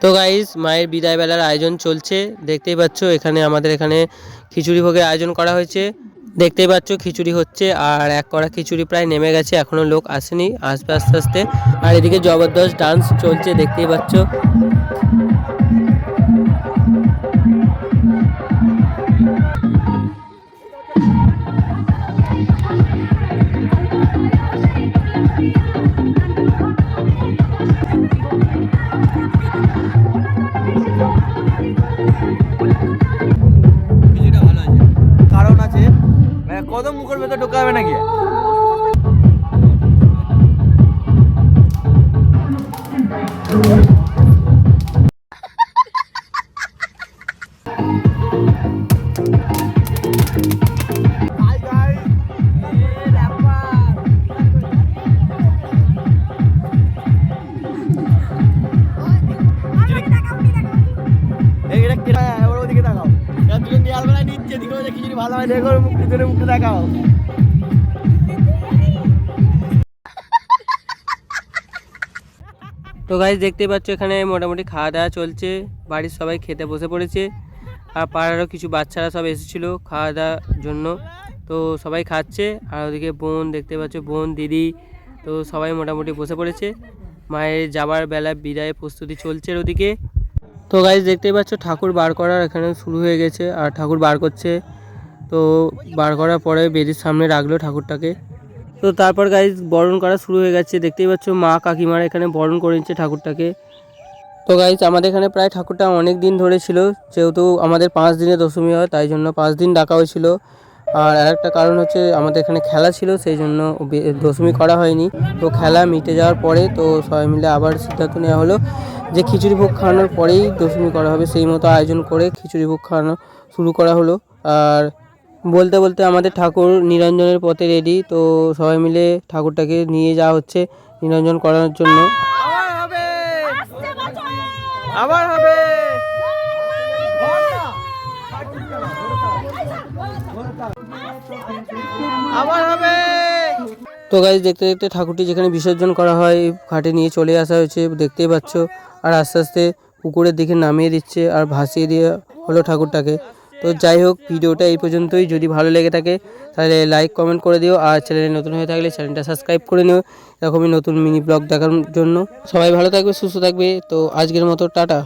তো গাইস মায়ের বিদায় বেলার আয়োজন চলছে, দেখতেই পাচ্ছ এখানে আমাদের এখানে খিচুড়ি ভোগের আয়োজন করা হয়েছে। দেখতেই পাচ্ছ খিচুড়ি হচ্ছে, আর এক কড়া খিচুড়ি প্রায় নেমে গেছে, এখনো লোক আসেনি, আসবে আস্তে আস্তে। আর এদিকে জবরদস্ত ডান্স চলছে, দেখতেই পাচ্ছ। কারণ আছে, কদম মুখের ভেতর ঢোকাবে নাকি? ভালো হয় দেখো, মুক্তি ধরে মুক্তি দেখাও। তো গাইস দেখতেই পাচ্ছ এখানে মোটামুটি খাওয়া দাওয়া চলছে, বাড়ির সবাই খেতে বসে পড়েছে। আর পাড়ারও কিছু বাচ্চারা সব এসেছিলো খাওয়া দাওয়ার জন্য, তো সবাই খাচ্ছে। আর ওদিকে বোন দেখতে পাচ্ছ, বোন দিদি, তো সবাই মোটামুটি বসে পড়েছে। মায়ের যাবার বেলা বিদায়ের প্রস্তুতি চলছে ওদিকে। তো গাইস দেখতেই পাচ্ছ ঠাকুর বার করার এখানে শুরু হয়ে গেছে, আর ঠাকুর বার করছে। তো বার করার পরে বেদির সামনে রাখলো ঠাকুরটাকে। তো তারপর গাইস বরণ করা শুরু হয়ে গেছে, দেখতেই পাচ্ছ মা কাকিমারা এখানে বরণ করে নিচ্ছে ঠাকুরটাকে। তো গাইস আমাদের এখানে প্রায় ঠাকুরটা অনেক দিন ধরে ছিল, যেহেতু আমাদের 5 দিনে দশমী হয়, তাই জন্য 5 দিন ডাকা হয়েছিল। আর আরেকটা কারণ হচ্ছে আমাদের এখানে খেলা ছিল, সেই জন্য দশমী করা হয়নি। তো খেলা মিটে যাওয়ার পরে তো সবাই মিলে আবার সিদ্ধান্ত নেওয়া হলো যে খিচুড়ি ভোগ খাওয়ানোর পরেই দশমী করা হবে। সেই মতো আয়োজন করে খিচুড়ি ভোগ খাওয়ানো শুরু করা হলো। আর বলতে বলতে আমাদের ঠাকুর নিরঞ্জনের পথে রেডি, তো সবাই মিলে ঠাকুরটাকে নিয়ে যাওয়া হচ্ছে নিরঞ্জন করানোর জন্য। আবার হবে। তো গাইস দেখতে দেখতে ঠাকুরটি যেখানে বিসর্জন করা হয় ঘাটে নিয়ে চলে আসা হয়েছে, দেখতেই পাচ্ছ। আর আস্তে আস্তে পুকুরের দিকে নামিয়ে দিচ্ছে আর ভাসিয়ে দিয়ে হলো ঠাকুরটাকে। তো যাই হোক, ভিডিওটা এই পর্যন্তই। যদি ভালো লেগে থাকে তাহলে লাইক কমেন্ট করে দিও, আর চ্যানেলে নতুন হয়ে থাকলে চ্যানেলটা সাবস্ক্রাইব করে নিও এরকমই নতুন মিনি ব্লগ দেখার জন্য। সবাই ভালো থাকবে, সুস্থ থাকবে। তো আজকের মতো টাটা।